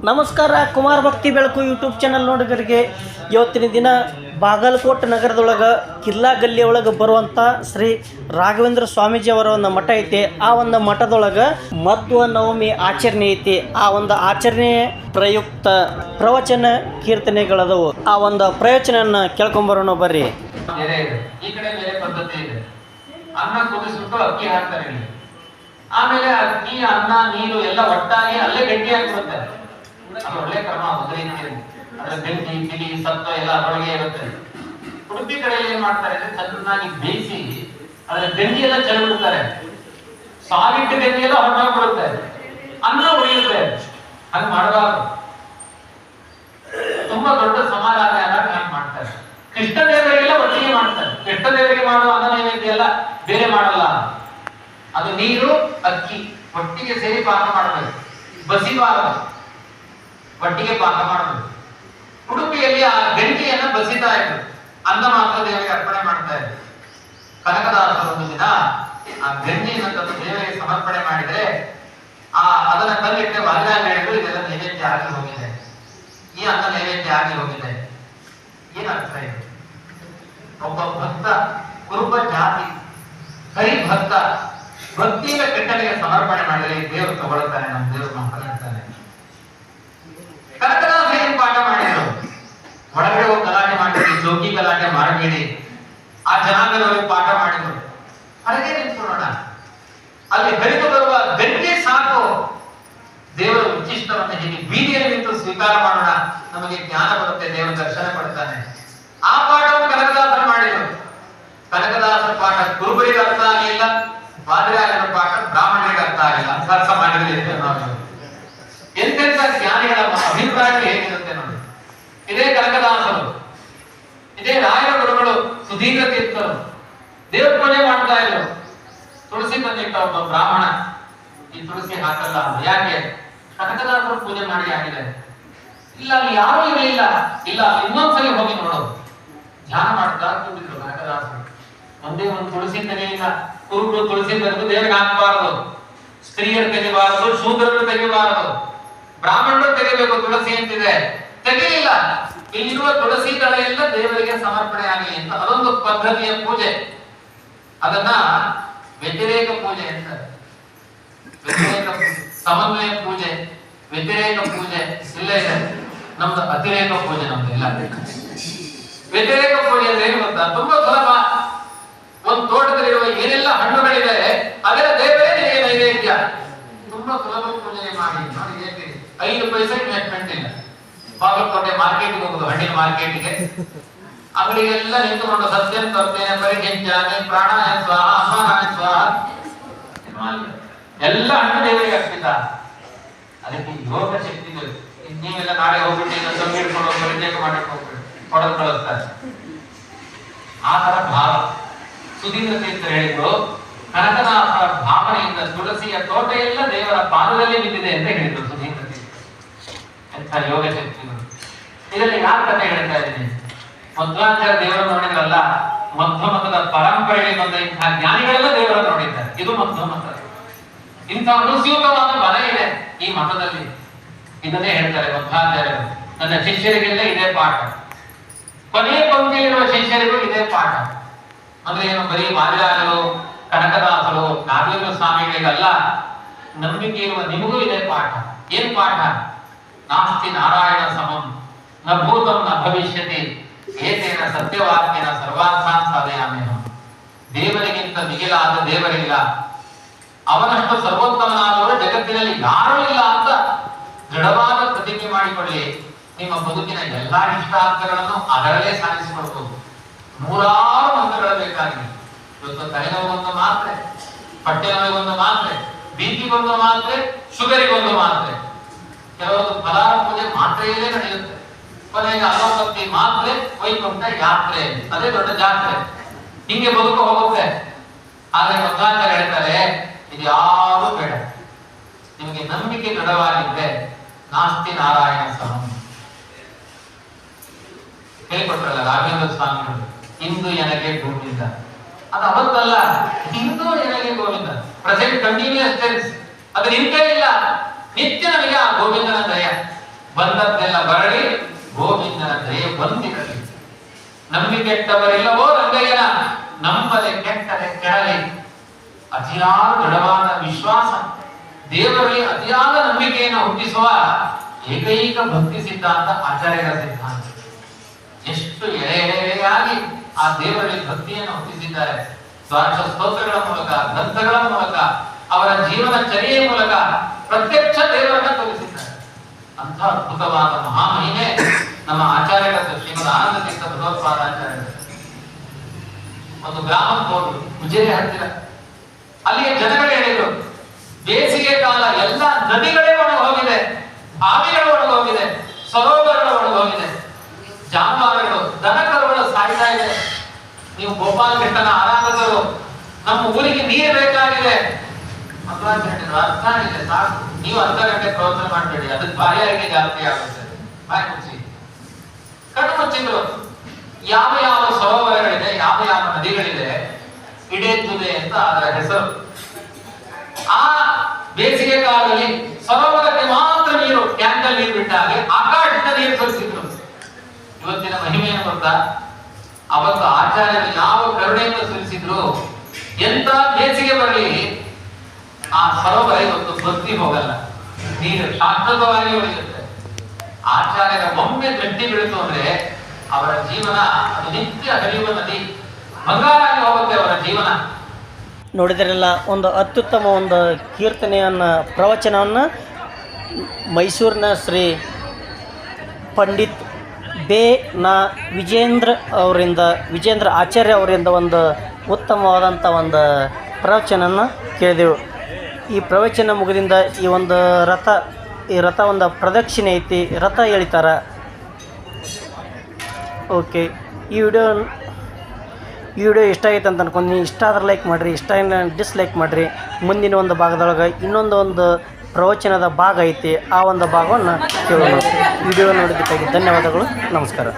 ನಮಸ್ಕಾರ, ಕುಮಾರ್ ಭಕ್ತಿ ಬೆಳಕು ಯೂಟ್ಯೂಬ್ ಚಾನಲ್ ನೋಡಿಗರಿಗೆ ಇವತ್ತಿನ ದಿನ ಬಾಗಲಕೋಟೆ ನಗರದೊಳಗೆ ಕಿಲ್ಲಾ ಗಲ್ಲಿ ಒಳಗೆ ಬರುವಂಥ ಶ್ರೀ ರಾಘವೇಂದ್ರ ಸ್ವಾಮೀಜಿ ಅವರ ಒಂದು ಮಠ ಐತಿ. ಆ ಒಂದು ಮಠದೊಳಗೆ ಮಧ್ವ ನವಮಿ ಆಚರಣೆ ಐತಿ. ಆ ಒಂದು ಆಚರಣೆ ಪ್ರಯುಕ್ತ ಪ್ರವಚನ ಕೀರ್ತನೆಗಳದವು. ಆ ಒಂದು ಪ್ರವಚನ ಕೇಳ್ಕೊಂಬರೋಣ ಬರ್ರಿ. ಈ ಕಡೆ ಬೇರೆ ಪದ್ಧತಿ ಇದೆ. ಅನ್ನ ಕುದಿಸ್ಬಿಟ್ಟು ಅಕ್ಕಿ ಹಾಕ್ತಾರೆ, ಆಮೇಲೆ ಅಕ್ಕಿ ಅನ್ನ ನೀರು ಎಲ್ಲ ಒಟ್ಟಾಗಿ ಅಲ್ಲೇ ಗಟ್ಟಿಯಾಗಿ ಬರುತ್ತೆ. ಅದು ಒಳ್ಳೆ ಕ್ರಮ. ಒಂದು ರೀತಿಯಲ್ಲಿ ಅದ್ರ ಗಂಟಿ ಬಿಳಿ ಸತ್ವ ಎಲ್ಲ ಅದರೊಳಗೆ ಇರುತ್ತೆ. ಉಡುಪಿ ಕಡೆಯಲ್ಲಿ ಏನ್ ಮಾಡ್ತಾರೆ ಅಂದ್ರೆ ಚೆನ್ನಾಗಿ ಬೇಯಿಸಿ ಅದರ ಗಂಜಿ ಎಲ್ಲ ಚೆಲ್ಬಿಡ್ತಾರೆ. ಸಾವಿಟ್ಟು ಗಂಜಿ ಎಲ್ಲ ಹೊರಟೋಗ್ಬಿಡುತ್ತೆ, ಅನ್ನ ಉಳಿಯುತ್ತೆ. ಹಂಗ ಮಾಡಬಾರ್ದು. ತುಂಬಾ ದೊಡ್ಡ ಸಮಾರಾಧನೆ ಆದಾಗ ಹಂಗೆ ಮಾಡ್ತಾರೆ. ಕೃಷ್ಣ ದೇವರಿಗೆಲ್ಲ ಒಟ್ಟಿಗೆ ಮಾಡ್ತಾರೆ. ಕೃಷ್ಣ ದೇವರಿಗೆ ಮಾಡುವ ಅನ್ನ ನೈವೇದ್ಯ ಎಲ್ಲ ಬೇರೆ ಮಾಡಲ್ಲ. ಅದು ನೀರು ಅಕ್ಕಿ ಒಟ್ಟಿಗೆ ಸೇರಿ ಪಾಕ ಮಾಡಬೇಕು, ಬಸಿಬಾರದು, ಒಟ್ಟಿಗೆ ಪಾಕ ಮಾಡಬೇಕು. ಉಡುಪಿಯಲ್ಲಿ ಆ ಗಂಟಿಯನ್ನ ಬಸಿತಾ ಇದ್ರು, ಅನ್ನ ಮಾತ್ರ ದೇವರಿಗೆ ಅರ್ಪಣೆ ಮಾಡ್ತಾ ಇದ್ರು. ಕನಕದಾಸರ ಒಂದು ದಿನ ಆ ಗಂಜಿಯನ್ನು ತಂದು ದೇವರಿಗೆ ಸಮರ್ಪಣೆ ಮಾಡಿದ್ರೆ ಅದನ್ನ ತಂದಿಟ್ಟೆ ವಾಲ್ಯಾಗ ಹೇಳಿದ್ರು, ಇದೆಲ್ಲ ನೈವೇದ್ಯ ಆಗಿ ಹೋಗಿದೆ, ಈ ಅನ್ನ ನೈವೇದ್ಯ ಆಗಿ ಹೋಗಿದೆ. ಏನರ್ಥ ಇದೆ? ಒಬ್ಬ ಭಕ್ತ, ಕುರುಬ ಜಾತಿ ಹರಿ ಭಕ್ತ ಭಕ್ತಿಯ ಕೆಟ್ಟನಿಗೆ ಸಮರ್ಪಣೆ ಮಾಡಿದರೆ ದೇವರು ತಗೊಳ್ತಾನೆ, ನಮ್ಮ ದೇವರು ಮಕ್ಕಳಿರ್ತಾನೆ. ಕನಕದಾಸ ಏನ್ ಪಾಠ ಮಾಡಿದ್ರು? ಒಳಗಡೆ ಹೋಗಿ ಗಲಾಟೆ ಮಾಡಬೇಡಿ, ಜೋಗಿ ಗಲಾಟೆ ಮಾಡಬೇಡಿ. ಆ ಜನಾಂಗದವರಿಗೆ ಪಾಠ ಮಾಡಿದ್ರು. ಹೊರಗೆ ನಿಂತ್ಕೊಳ್ಳೋಣ, ಅಲ್ಲಿ ಹರಿದು ಬರುವ ಗಂಟೆ ಸಾಕು. ದೇವರ ಉಚ್ಚಿಷ್ಟವನ್ನು ಹೀಗೆ ಬೀದಿಯಲ್ಲಿ ನಿಂತು ಸ್ವೀಕಾರ ಮಾಡೋಣ, ನಮಗೆ ಜ್ಞಾನ ಬರುತ್ತೆ, ದೇವರ ದರ್ಶನ ಪಡ್ತಾನೆ. ಆ ಪಾಠವನ್ನು ಕನಕದಾಸರು ಮಾಡಿದರು. ಕನಕದಾಸರ ಪಾಠ ಕುರುಬರಿಗೆ ಅರ್ಥ ಆಗಲಿಲ್ಲ, ವಾದಿರಾಜನ ಪಾಠ ಬ್ರಾಹ್ಮಣರಿಗೆ ಅರ್ಥ ಆಗಿಲ್ಲ. ಅರ್ಥ ಮಾಡಿದ್ರೆ ನಾವು ಎಂತೆಂತ ಜ್ಞಾನಿಗಳ ಅಭಿಪ್ರಾಯ ಹೇಗಿರುತ್ತೆ ನೋಡಿ. ಇದೇ ಕನಕದಾಸರು, ಇದೇ ರಾಯರ ಗುರುಗಳು ಸುಧೀಂದ್ರ ತೀರ್ಥರು ದೇವ್ರ ಪೂಜೆ ಮಾಡ್ತಾ ಇದ್ರು. ತುಳಸಿ ತಂದಿಟ್ಟ ಒಬ್ಬ ಬ್ರಾಹ್ಮಣ, ಈ ತುಳಸಿ ಹಾಕಲ್ಲ. ಯಾಕೆ? ಕನಕದಾಸರು ಪೂಜೆ ಮಾಡಿ ಆಗಿದೆ. ಇಲ್ಲ, ಅಲ್ಲಿ ಯಾರೂ ಇರಲಿಲ್ಲ. ಇಲ್ಲ, ಇನ್ನೊಂದ್ಸಲಿ ಹೋಗಿ ನೋಡೋದು. ಧ್ಯಾನ ಮಾಡ್ತಾ ಕೂತಿದ್ರು ಕನಕದಾಸರು. ಒಂದೇ ಒಂದು ತುಳಸಿ ತೆಗೆಯಿಲ್ಲ. ಕುರುಬರು ತುಳಸಿ ತೆಗೆದು ದೇವರಿಗೆ ಹಾಕಬಾರದು, ಸ್ತ್ರೀಯರು ತೆಗಿಬಾರದು, ಶೂದ್ರರು ತೆಗಿಬಾರದು, ಬ್ರಾಹ್ಮಣರು ತೆಗಿಬೇಕು. ತುಳಸಿ ಅಂತಿದೆ, ತೆಗೆಯಲಿಲ್ಲ. ಇಲ್ಲಿರುವ ತುಳಸಿ ದಳ ಎಲ್ಲ ದೇವರಿಗೆ ಸಮರ್ಪಣೆ ಆಗಲಿ ಅಂತ ಅದೊಂದು ಪದ್ಧತಿಯ ಪೂಜೆ. ಅದನ್ನ ವ್ಯತಿರೇಕ ಪೂಜೆ ಅಂತಾರೆ. ವ್ಯತಿರೇಕ ಸಮನ್ವಯ ಪೂಜೆ, ವ್ಯತಿರೇಕ ಪೂಜೆ ಇಲ್ಲ ಇದೆ. ನಮ್ದು ಅತಿರೇಕ ಪೂಜೆ, ನಮ್ದು ಇಲ್ಲ. ವ್ಯತಿರೇಕ ಪೂಜೆ ಅಂದ್ರೆ ಏನು ಗೊತ್ತಾ? ತುಂಬಾ ಸುಲಭ. ಒಂದು ತೋಟದಲ್ಲಿರುವ ಏನೆಲ್ಲ ಹಣ್ಣುಗಳಿದೆ ಅದೆಲ್ಲ ದೇವರೇ ನಿಮಗೆ ನೈವೇದ್ಯ. ತುಂಬಾ ಸುಲಭ ಪೂಜೆ ಮಾಡಿ ನೋಡಿ. ಹೇಗೆ 5 ಪೈಸೆ ಇನ್ವೆಸ್ಟ್ಮೆಂಟ್ ಇಲ್ಲ. ಬಾಗಲಕೋಟೆ ಮಾರ್ಕೆಟ್ಗೆ ಹೋಗುದು, ಹಣ್ಣಿನ ಮಾರ್ಕೆಟ್ಗೆ, ಅಂಗಡಿಗೆಲ್ಲ ನಿಂತುಕೊಂಡು ಸತ್ಯಂ ತರ್ತೇನೆ ಪರಿಗೆಂಚಾನೆ ಪ್ರಾಣಾಯ ಸ್ವಾಹ ಅಪಾನಾಯ ಸ್ವಾಹ ಎಲ್ಲ ಹಣ್ಣು ದೇವರಿಗೆ ಅರ್ಪಿತ. ಅದಕ್ಕೆ ಯೋಗ ಶಕ್ತಿಗಳು. ನೀವೆಲ್ಲ ನಾಳೆ ಹೋಗ್ಬಿಟ್ಟು ಇನ್ನೊಂದು ಹಿಡ್ಕೊಂಡು ಹೋಗ್ಬಿಟ್ಟು ರಿಜೆಕ್ಟ್ ಮಾಡಕ್ಕೆ ಹೋಗ್ಬಿಟ್ಟು ಹೊಡೆದು ಕಳಿಸ್ತಾರೆ. ಆ ತರ ಭಾವ ಸುಧೀಂದ್ರ ತೀರ್ಥರು ಹೇಳಿದ್ರು. ಕನಕದಾಸರ ಭಾವನೆಯಿಂದ ತುಳಸಿಯ ತೋಟ ಎಲ್ಲ ದೇವರ ಪಾದದಲ್ಲಿ ಬಿದ್ದಿದೆ ಅಂತ ಹೇಳಿದ್ರು ಸುಧೀಂದ್ರ ತೀರ್ಥರು. ಎಂಥ ಯೋಗ ಶಕ್ತಿಗಳು. ಇದರಲ್ಲಿ ಯಾರು ಕಥೆ ಹೇಳ್ತಾ ಇದ್ದೀನಿ? ಮಧ್ವಾಚಾರ್ಯ ದೇವರ ನೋಡಿದ್ರಲ್ಲ, ಮಧ್ವ ಮತದ ಪರಂಪರೆಗೆ ಬಂದ ಇಂತಹ ಜ್ಞಾನಿಗಳೆಲ್ಲ ದೇವರ ನೋಡಿದ್ದಾರೆ. ಇದು ಮಧ್ವ ಮತ. ಇಂಥ ಅನುಸ್ಯೂತವಾದ ಬಲ ಇದೆ ಈ ಮತದಲ್ಲಿ. ಇದನ್ನೇ ಹೇಳ್ತಾರೆ ಮಧ್ವಾಚಾರ್ಯರು. ನನ್ನ ಶಿಷ್ಯರಿಗೆಲ್ಲ ಇದೇ ಪಾಠ, ಕೊನೆಯ ಪಂಕ್ತಿಯಲ್ಲಿರುವ ಶಿಷ್ಯರಿಗೂ ಇದೇ ಪಾಠ. ಅಂದ್ರೆ ಏನು? ಬರೀ ವಾದಿರಾಜರು, ಕನಕದಾಸರು, ನಾಗೇಂದ್ರ ಸ್ವಾಮಿಗಳಿಗಲ್ಲ, ನಂಬಿಕೆ ಇರುವ ನಿಮಗೂ ಇದೇ ಪಾಠ. ಏನ್ ಪಾಠ? ನಾಸ್ತಿ ನಾರಾಯಣ ಸಮಂ ನ ಭೂತಂ ನ ಭವಿಷ್ಯತಿ ಏತೇನ ಸತ್ಯವಾಕ್ಯನ ಸರ್ವಾರ್ಥಾನ್ ಸಾಧಯಾಮ್ಯಹಂ. ದೇವರಿಗಿಂತ ಮಿಗಿಲಾದ ದೇವರಿಲ್ಲ, ಅವನಷ್ಟು ಸರ್ವೋತ್ತಮನಾದವರು ಜಗತ್ತಿನಲ್ಲಿ ಯಾರೂ ಇಲ್ಲ ಅಂತ ದೃಢವಾದ ಪ್ರತಿಜ್ಞೆ ಮಾಡಿಕೊಳ್ಳಿ. ನಿಮ್ಮ ಬದುಕಿನ ಎಲ್ಲಾ ಇಷ್ಟಾರ್ಥಗಳನ್ನು ಅದರಲ್ಲೇ ಸಾಧಿಸಿಕೊಳ್ಬಹುದು. 100 ಮಂತ್ರಗಳು ಬೇಕಾಗಿದೆ. ಇವತ್ತು ತಲೆನೋವಿಗೊಂದು ಮಾತ್ರೆ, ಹೊಟ್ಟೆ ನೋವಿಗೊಂದು ಮಾತ್ರೆ, ಬಿಪಿಗೊಂದು ಮಾತ್ರೆ, ಶುಗರಿಗೊಂದು ಮಾತ್ರೆ. ಕೆಲವೊಂದು ಫಲಾರ ಪೂಜೆ ಮಾತ್ರೆಯಲ್ಲೇ ನಡೆಯುತ್ತೆ. ಕೊನೆಗೆ ಅಲೋಪತಿ ಮಾತ್ರೆ, ವೈಕುಂಠ ಯಾತ್ರೆ, ಅದೇ ದೊಡ್ಡ ಜಾತ್ರೆ. ಹಿಂಗೆ ಬದುಕು ಹೋಗುತ್ತೆ. ಆದ್ರೆ ಮಧ್ವಾಚಾರ್ಯ ಹೇಳ್ತಾರೆ, ಇದು ಯಾರು ಬೇಡ. ನಿಮಗೆ ನಂಬಿಕೆ ದೃಢವಾಗಿದ್ದರೆ ನಾಸ್ತಿ ನಾರಾಯಣ ಸಮಂ. ಹೇಳ್ಕೊಟ್ರಲ್ಲ ರಾಘವೇಂದ್ರ ಸ್ವಾಮಿಗಳು, ಇಂದು ಎನಗೆ ಗೋವಿಂದ. ಅದು ಅವತ್ತಲ್ಲ, ಇಂದು ಎನಗೆ ಗೋವಿಂದ. Present continuous tense. ಅದು ನಿಂತೇ ಇಲ್ಲ. ನಿತ್ಯ ನಮಗೆ ಆ ಗೋವಿಂದನ ಬಂದದ್ದೆಲ್ಲ ಬರಲಿ, ಗೋವಿಂದನ ದಯೆ ಬಂದಿರಲಿ. ನಂಬಿಕೆಟ್ಟವರಿಲ್ಲವೋ ರಂಗಯ್ಯನ, ನಂಬದೆ ಕೆಟ್ಟರೆ ಕೆಡಲಿ. ಅತಿಯಾದ ದೃಢವಾದ ವಿಶ್ವಾಸ, ದೇವರಲ್ಲಿ ಅತಿಯಾದ ನಂಬಿಕೆಯನ್ನು ಹುಟ್ಟಿಸುವ ಏಕೈಕ ಭಕ್ತಿ ಸಿದ್ಧಾಂತ ಆಚಾರ್ಯರ ಸಿದ್ಧಾಂತ. ಎಷ್ಟು ಎಳೆಯಾಗಿ ಆ ದೇವರಲ್ಲಿ ಭಕ್ತಿಯನ್ನು ಹುಟ್ಟಿಸಿದ್ದಾರೆ. ದ್ವಾದಶ ಸ್ತೋತ್ರಗಳ ಮೂಲಕ, ಗ್ರಂಥಗಳ ಮೂಲಕ, ಅವರ ಜೀವನ ಚರ್ಯೆಯ ಮೂಲಕ ಪ್ರತ್ಯಕ್ಷ ದೇವರನ್ನ ತೋರಿಸಿದ್ದಾರೆ. ಅಂತ ಅದ್ಭುತವಾದ ಮಹಾಮಹಿಮೆ ನಮ್ಮ ಆಚಾರ್ಯರ ಶ್ರೀಮದ್ ಆನಂದ ತೀರ್ಥ ಭಗವತ್ಪಾದಾಚಾರ್ಯರು. ಒಂದು ಗ್ರಾಮಕ್ಕೆ ಹೋದ್ರು, ಉಜಿರೆ ಹತ್ತಿರ. ಅಲ್ಲಿಯ ಜನಗಳು ಹೇಳಿದ್ರು, ಬೇಸಿಗೆ ಕಾಲ ಎಲ್ಲ ನದಿಗಳೇ ಒಣಗಿ ಹೋಗಿದೆ, ಬಾವಿಗಳು ಒಣಗಿ ಹೋಗಿದೆ, ಸರೋವರಗಳು ಒಣಗಿ ಹೋಗಿದೆ, ಜಾನುವಾರುಗಳು ದನಕರುಗಳು ಸಾಯ್ತಾ ಇದೆ. ನೀವು ಗೋಪಾಲ ಕೃಷ್ಣನ ಆರಾಧಕರು, ನಮ್ಮ ಊರಿಗೆ ನೀರು ಬೇಕಾಗಿದೆ. ಮಧ್ವಾಚಾರ್ಯರು ಅರ್ಥ ಇದೆ, ಸಾಕು, ನೀವು ಅರ್ಧ ಗಂಟೆ ಪ್ರವಚನ ಮಾಡಬೇಡಿ, ಅದಕ್ಕೆ ಬಾಯಾರಿಕೆ ಜಾಸ್ತಿ ಆಗುತ್ತೆ. ಬಾಯಿ ಮುಚ್ಚಿ ಕಣ್ಣು ಮುಚ್ಚಿದ್ರು. ಯಾವ ಯಾವ ಸರೋವರಗಳಿದೆ, ಯಾವ ಯಾವ ನದಿಗಳಿದೆ, ಇಡೇದುಲೆ ಅಂತ ಅದರ ಹೆಸರು. ಆ ಬೇಸಿಗೆ ಕಾಲದಲ್ಲಿ ಸರೋವರಕ್ಕೆ ಮಾತ್ರ ನೀರು, ಟ್ಯಾಂಕಲ್ಲಿ ನೀರು ಬಿಟ್ಟಾಗೆ ಆಕಾಶದಿಂದ ನೀರು ಸುರಿಸಿದ್ರು. ಇವತ್ತಿನ ಮಹಿಮೆಯನ್ನು ಗೊತ್ತಾ? ಅವತ್ತು ಆಚಾರ್ಯರು ಯಾವ ಕರುಣೆಯಿಂದ ಸುರಿಸಿದ್ರು. ಎಂತ ಬೇಸಿಗೆ ಬರಲಿ, ಆ ಸರೋವರ ಇವತ್ತು ಬತ್ತಿ ಹೋಗಲ್ಲ, ನೀರು ಶಾಶ್ವತವಾಗಿ ಉಳಿಯುತ್ತೆ. ಆಚಾರ್ಯರ ಒಮ್ಮೆ ಗಟ್ಟಿ ಬೀಳಿತು ಅಂದ್ರೆ ಅವರ ಜೀವನ ಅದು ನಿತ್ಯ ಹರಿಯುವ ನದಿ, ಬಂಗಾರಾಗಿ ಹೋಗುತ್ತೆ ಅವರ ಜೀವನ. ನೋಡಿದರೆಲ್ಲ ಒಂದು ಅತ್ಯುತ್ತಮ ಒಂದು ಕೀರ್ತನೆಯನ್ನು, ಪ್ರವಚನವನ್ನು ಮೈಸೂರಿನ ಶ್ರೀ ಪಂಡಿತ್ ಬೆ ನಾ ವಿಜೇಂದ್ರ ಆಚಾರ್ಯ ಅವರಿಂದ ಒಂದು ಉತ್ತಮವಾದಂಥ ಒಂದು ಪ್ರವಚನವನ್ನು ಕೇಳಿದೆವು. ಈ ಪ್ರವಚನ ಮುಗಿದಿಂದ ಈ ಒಂದು ರಥ ಒಂದು ಪ್ರದಕ್ಷಿಣೆ ಐತಿ, ರಥ ಎಳಿತಾರೆ. ಓಕೆ, ಈ ವಿಡಿಯೋ ಇಷ್ಟ ಆಯ್ತು ಅಂತ ಅನ್ಕೊಂಡು, ಇಷ್ಟ ಆದ್ರೆ ಲೈಕ್ ಮಾಡಿರಿ, ಇಷ್ಟ ಡಿಸ್ಲೈಕ್ ಮಾಡಿರಿ. ಮುಂದಿನ ಒಂದು ಭಾಗದೊಳಗೆ ಇನ್ನೊಂದು ಪ್ರವಚನದ ಭಾಗ ಐತಿ, ಆ ಒಂದು ಭಾಗವನ್ನು ಕೇಳೋಣ. ವಿಡಿಯೋ ನೋಡಿದ್ದಕ್ಕಾಗಿ ಧನ್ಯವಾದಗಳು. ನಮಸ್ಕಾರ.